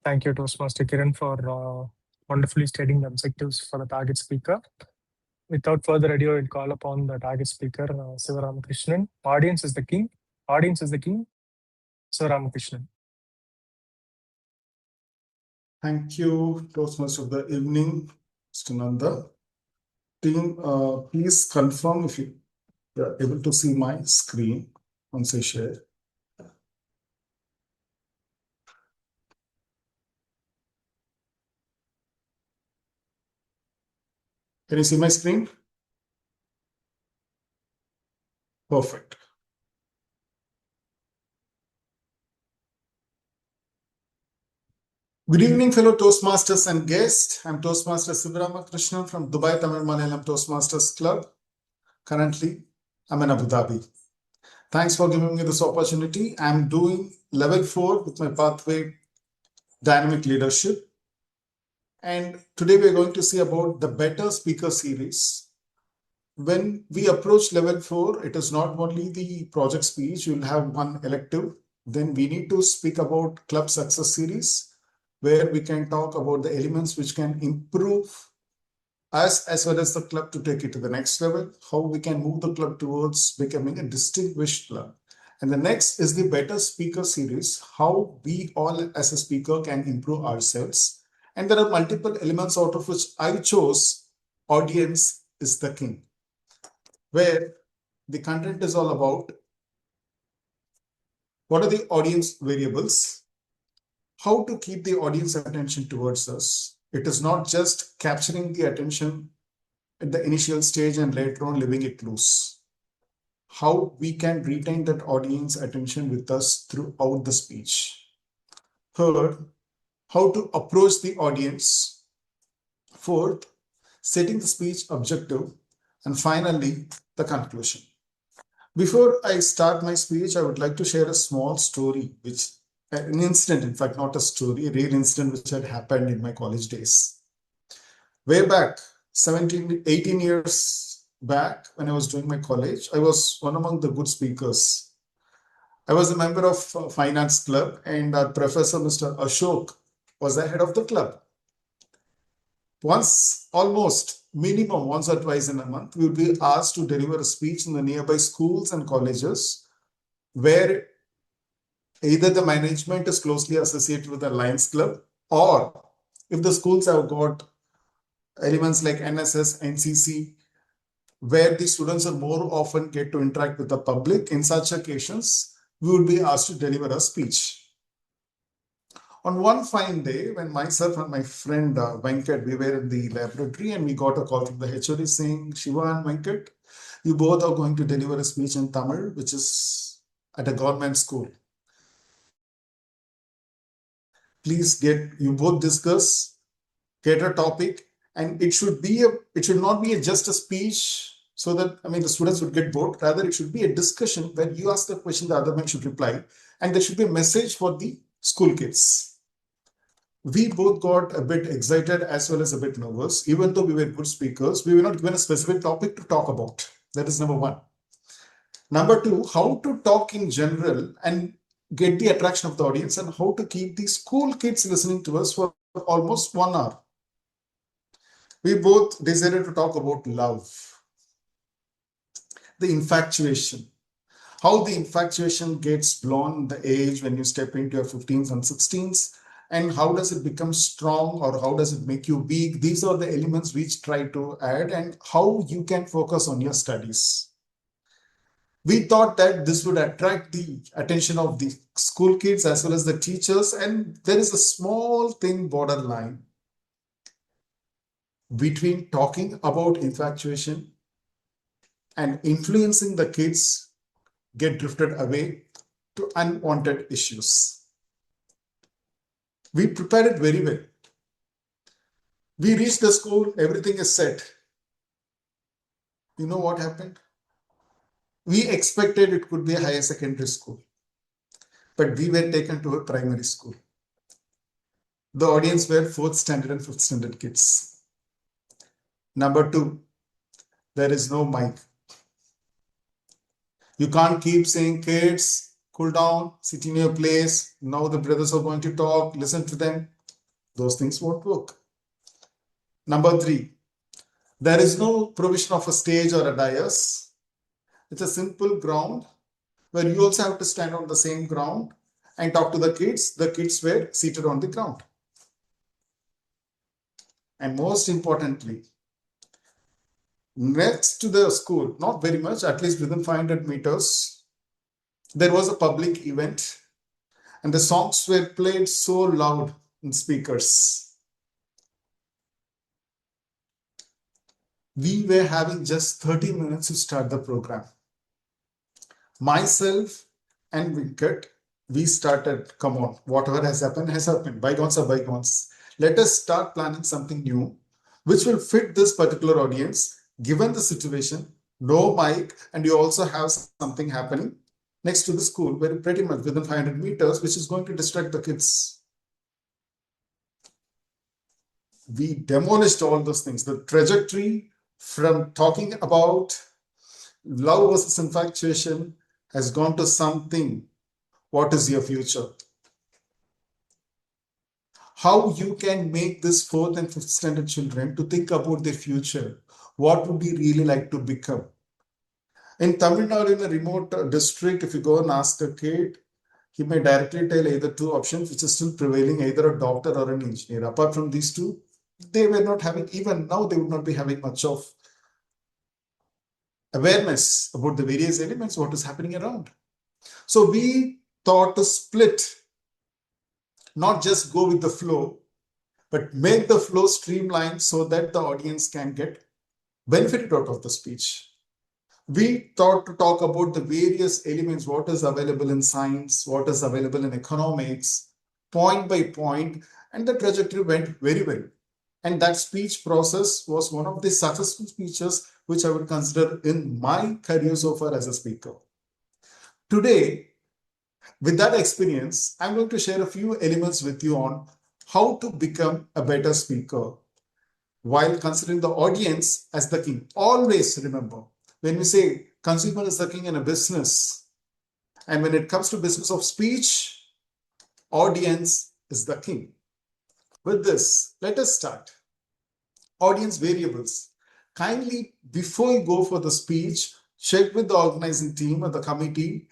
Thank you, Toastmaster Kiran, for wonderfully stating the objectives for the target speaker. Without further ado, I will call upon the target speaker, Sivaramakrishnan. Audience is the king. Audience is the king. Sivaramakrishnan. Thank you, Toastmaster of the evening, Mr. Nanda. Team, please confirm if you are able to see my screen once I share. Can you see my screen? Perfect. Good evening, fellow Toastmasters and guests. I'm Toastmaster Sivaramakrishnan from Dubai Tamilkalam Toastmasters Club. Currently, I'm in Abu Dhabi. Thanks for giving me this opportunity. I'm doing level 4 with my pathway dynamic leadership. And today we're going to see about the better speaker series. When we approach level 4, it is not only the project speech, you'll have one elective. Then we need to speak about club success series, where we can talk about the elements which can improve us as well as the club to take it to the next level, how we can move the club towards becoming a distinguished club. And the next is the better speaker series, how we all as a speaker can improve ourselves. And there are multiple elements out of which I chose audience is the king, where the content is all about what are the audience variables, how to keep the audience attention towards us. It is not just capturing the attention at the initial stage and later on leaving it loose. How we can retain that audience attention with us throughout the speech. Third, how to approach the audience. Fourth, setting the speech objective. And finally, the conclusion. Before I start my speech, I would like to share a small story, an incident, in fact, not a story, a real incident which had happened in my college days. Way back, 18 years back, when I was doing my college, I was one among the good speakers. I was a member of finance club, and our professor, Mr. Ashok, was the head of the club. Minimum once or twice in a month, we would be asked to deliver a speech in the nearby schools and colleges where either the management is closely associated with the Lions Club, or if the schools have got elements like NSS, NCC, where the students are more often get to interact with the public, in such occasions, we would be asked to deliver a speech. On one fine day, when myself and my friend Venkat, we were in the laboratory and we got a call from the HOD saying, Shiva and Venkat, you both are going to deliver a speech in Tamil, which is at a government school. Please you both discuss, get a topic, and it should not be just a speech so that, the students would get bored. Rather, it should be a discussion where you ask the question, the other man should reply, and there should be a message for the school kids. We both got a bit excited as well as a bit nervous. Even though we were good speakers, we were not given a specific topic to talk about. That is number one. Number two, how to talk in general and get the attraction of the audience, and how to keep the school kids listening to us for almost 1 hour. We both decided to talk about love, the infatuation, how the infatuation gets blown in the age when you step into your 15s and 16s, and how does it become strong, or how does it make you weak. These are the elements which try to add, and how you can focus on your studies. We thought that this would attract the attention of the school kids as well as the teachers, and there is a small thing borderline between talking about infatuation and influencing the kids get drifted away to unwanted issues. We prepared it very well. We reached the school, everything is set. You know what happened? We expected it could be a higher secondary school, but we were taken to a primary school. The audience were 4th standard and 5th standard kids. Number two, there is no mic. You can't keep saying, kids, cool down, sit in your place. Now the brothers are going to talk, listen to them. Those things won't work. Number 3, there is no provision of a stage or a dais. It's a simple ground where you also have to stand on the same ground and talk to the kids. The kids were seated on the ground. And most importantly, next to the school, not very much, at least within 500 meters, there was a public event and the songs were played so loud in speakers. We were having just 30 minutes to start the program. Myself and Vinkat, we started, come on, whatever has happened, bygones are bygones. Let us start planning something new, which will fit this particular audience, given the situation, no mic, and you also have something happening next to the school, very pretty much within 500 meters, which is going to distract the kids. We demolished all those things. The trajectory from talking about love versus infatuation has gone to something. What is your future? How you can make this 4th and 5th standard children to think about their future. What would we really like to become? In Tamil Nadu, in a remote district, if you go and ask a kid, he may directly tell either 2 options, which is still prevailing, either a doctor or an engineer. Apart from these 2, they were not having, even now, they would not be having much of awareness about the various elements, what is happening around. So we thought to split, not just go with the flow, but make the flow streamlined so that the audience can get benefited out of the speech. We thought to talk about the various elements, what is available in science, what is available in economics, point by point, and the trajectory went very well. And that speech process was one of the successful speeches which I would consider in my career so far as a speaker. Today, with that experience, I'm going to share a few elements with you on how to become a better speaker while considering the audience as the king. Always remember, when we say consumer is the king in a business, and when it comes to business of speech, audience is the king. With this, let us start. Audience variables. Kindly, before you go for the speech, check with the organizing team or the committee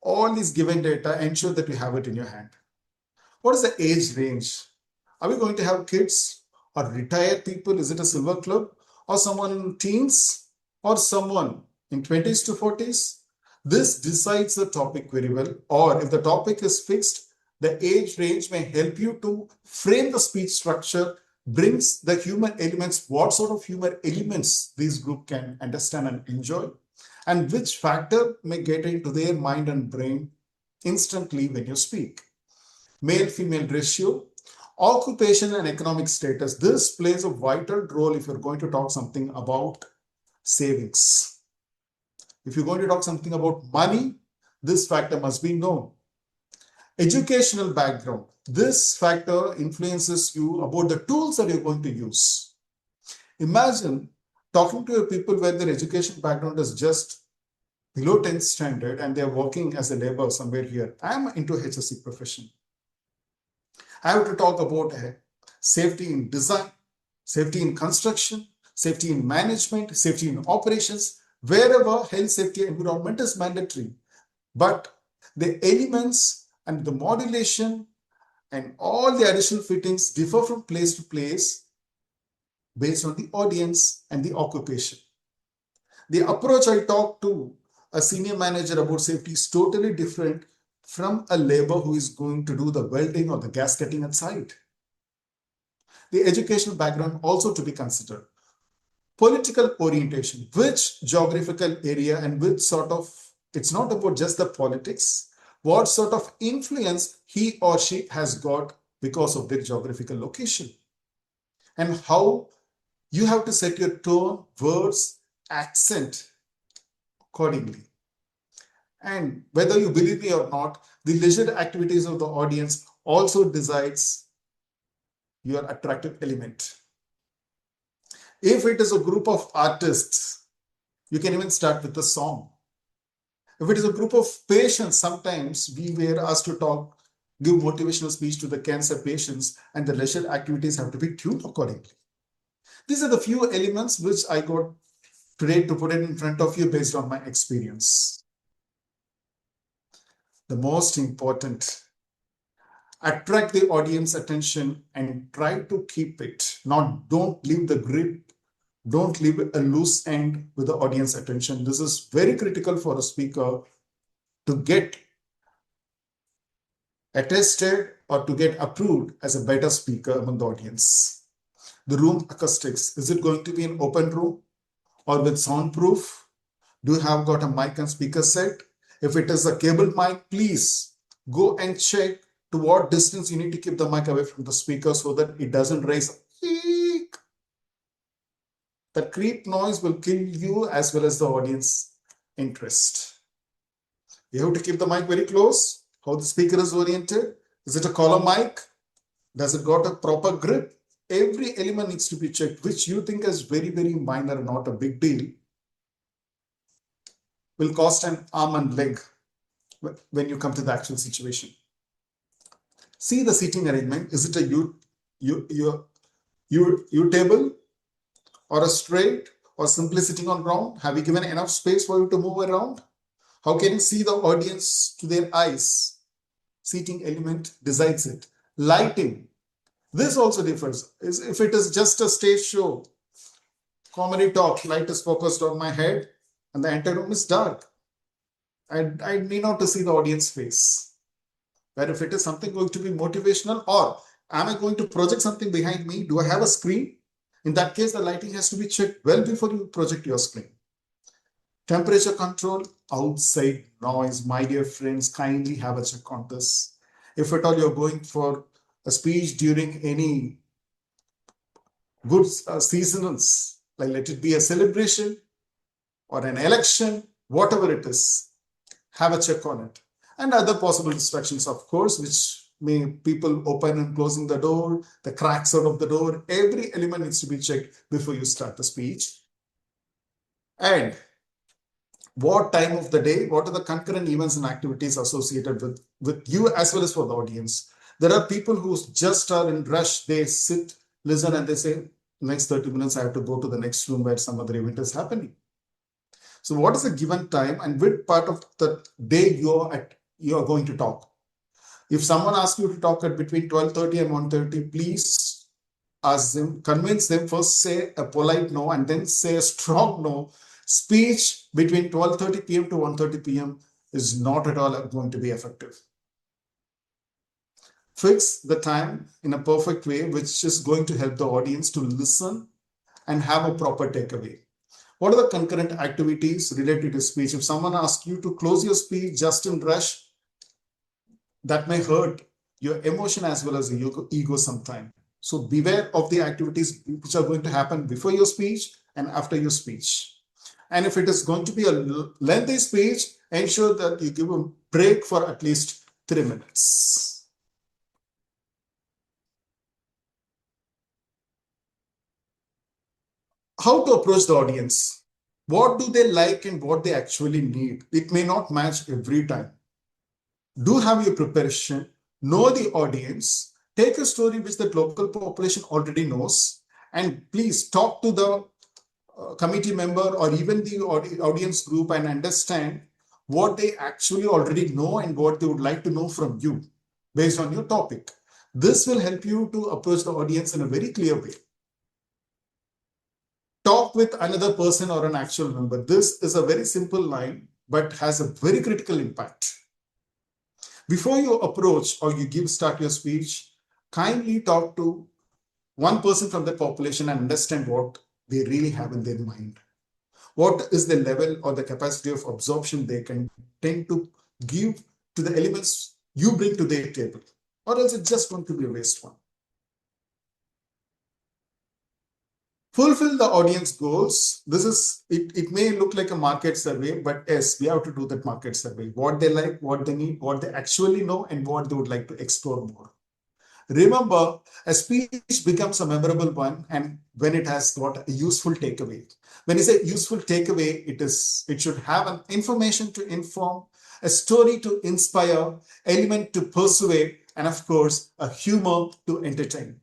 all these given data, ensure that you have it in your hand. What is the age range? Are we going to have kids or retired people? Is it a silver club or someone in teens or someone in 20s to 40s? This decides the topic very well. Or if the topic is fixed, the age range may help you to frame the speech structure, brings the human elements, what sort of human elements this group can understand and enjoy, and which factor may get into their mind and brain instantly when you speak. Male-female ratio, occupation and economic status. This plays a vital role if you're going to talk something about savings. If you're going to talk something about money, this factor must be known. Educational background. This factor influences you about the tools that you're going to use. Imagine talking to people where their education background is just below 10th standard and they're working as a laborer somewhere here. I'm into HSC profession. I have to talk about safety in design, safety in construction, safety in management, safety in operations, wherever health, safety, environment is mandatory. But the elements and the modulation and all the additional fittings differ from place to place based on the audience and the occupation. The approach I talk to a senior manager about safety is totally different from a laborer who is going to do the welding or the gasketing at site. The educational background also to be considered. Political orientation, which geographical area and which sort of, it's not about just the politics, what sort of influence he or she has got because of their geographical location. And how you have to set your tone, words, accent accordingly. And whether you believe me or not, the leisure activities of the audience also decides your attractive element. If it is a group of artists, you can even start with a song. If it is a group of patients, sometimes we were asked to talk give motivational speech to the cancer patients, and the leisure activities have to be tuned accordingly. These are the few elements which I got today to put it in front of you based on my experience. The most important, attract the audience attention and try to keep it. Don't leave the grip, don't leave a loose end with the audience attention. This is very critical for a speaker to get attested or to get approved as a better speaker among the audience. The room acoustics, is it going to be an open room or with soundproof? Do you have got a mic and speaker set? If it is a cable mic, please go and check to what distance you need to keep the mic away from the speaker so that it doesn't raise a creak. The creep noise will kill you as well as the audience interest. You have to keep the mic very close. How the speaker is oriented. Is it a collar mic? Does it got a proper grip? Every element needs to be checked, which you think is very, very minor, not a big deal, will cost an arm and leg when you come to the actual situation. See the seating arrangement. Is it a U table or a straight or simply sitting on ground? Have you given enough space for you to move around? How can you see the audience to their eyes? Seating element decides it. Lighting. This also differs. If it is just a stage show, comedy talk, light is focused on my head and the entire room is dark. I need not to see the audience face. But if it is something going to be motivational, or am I going to project something behind me? Do I have a screen? In that case, the lighting has to be checked well before you project your screen. Temperature control, outside noise. My dear friends, kindly have a check on this. If at all you're going for a speech during any good seasons, like let it be a celebration or an election, whatever it is, have a check on it. And other possible distractions, of course, which may people open and closing the door, the cracks out of the door. Every element needs to be checked before you start the speech. And what time of the day, what are the concurrent events and activities associated with you as well as for the audience. There are people who just are in rush. They sit, listen, and they say, next 30 minutes, I have to go to the next room where some other event is happening. So what is the given time and which part of the day you are going to talk? If someone asks you to talk at between 12:30 and 1:30, please ask them, convince them, first say a polite no and then say a strong no. Speech between 12:30 p.m. to 1:30 p.m. is not at all going to be effective. Fix the time in a perfect way, which is going to help the audience to listen and have a proper takeaway. What are the concurrent activities related to speech? If someone asks you to close your speech just in rush, that may hurt your emotion as well as your ego sometime. So beware of the activities which are going to happen before your speech and after your speech. And if it is going to be a lengthy speech, ensure that you give a break for at least 3 minutes. How to approach the audience? What do they like and what they actually need? It may not match every time. Do have your preparation, know the audience, take a story which the local population already knows, and please talk to the committee member or even the audience group and understand what they actually already know and what they would like to know from you based on your topic. This will help you to approach the audience in a very clear way. Talk with another person or an actual member. This is a very simple line, but has a very critical impact. Before you approach or you start your speech, kindly talk to one person from the population and understand what they really have in their mind. What is the level or the capacity of absorption they can tend to give to the elements you bring to their table, or else it's just going to be a waste one. Fulfill the audience goals. This is, it may look like a market survey, but yes, we have to do that market survey. What they like, what they need, what they actually know, and what they would like to explore more. Remember, a speech becomes a memorable one and when it has got a useful takeaway. When you say useful takeaway, it should have an information to inform, a story to inspire, element to persuade, and of course, a humor to entertain.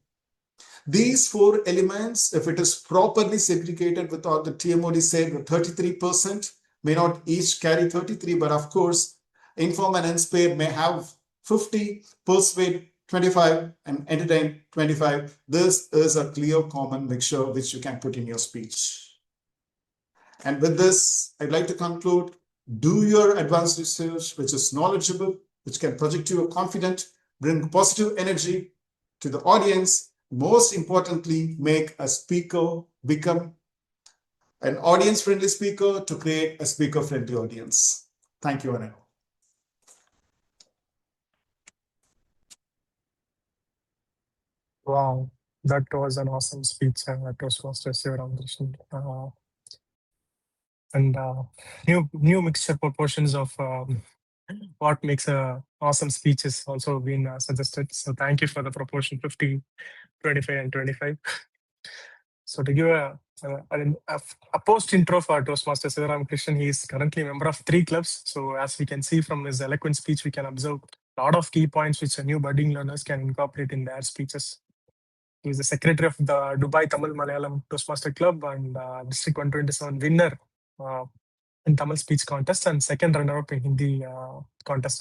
These four elements, if it is properly segregated with all the TMOD said, the 33% may not each carry 33, but of course, inform and inspire may have 50, persuade 25, and entertain 25. This is a clear common mixture which you can put in your speech. And with this, I'd like to conclude. Do your advanced research, which is knowledgeable, which can project you confident, bring positive energy to the audience. Most importantly, make a speaker become an audience-friendly speaker to create a speaker-friendly audience. Thank you, Anil. Wow, that was an awesome speech, Toastmasters Sivaramakrishnan. And new mixture proportions of what makes a awesome speech is also been suggested. So thank you for the proportion 50, 25, and 25. So to give a post intro for Toastmaster Sivaramakrishnan, he is currently a member of 3 clubs. So as we can see from his eloquent speech, we can observe a lot of key points which new budding learners can incorporate in their speeches. He is the secretary of the Dubai Tamil Malayalam Toastmaster Club and District 127 winner in Tamil speech contest and second runner-up in Hindi contest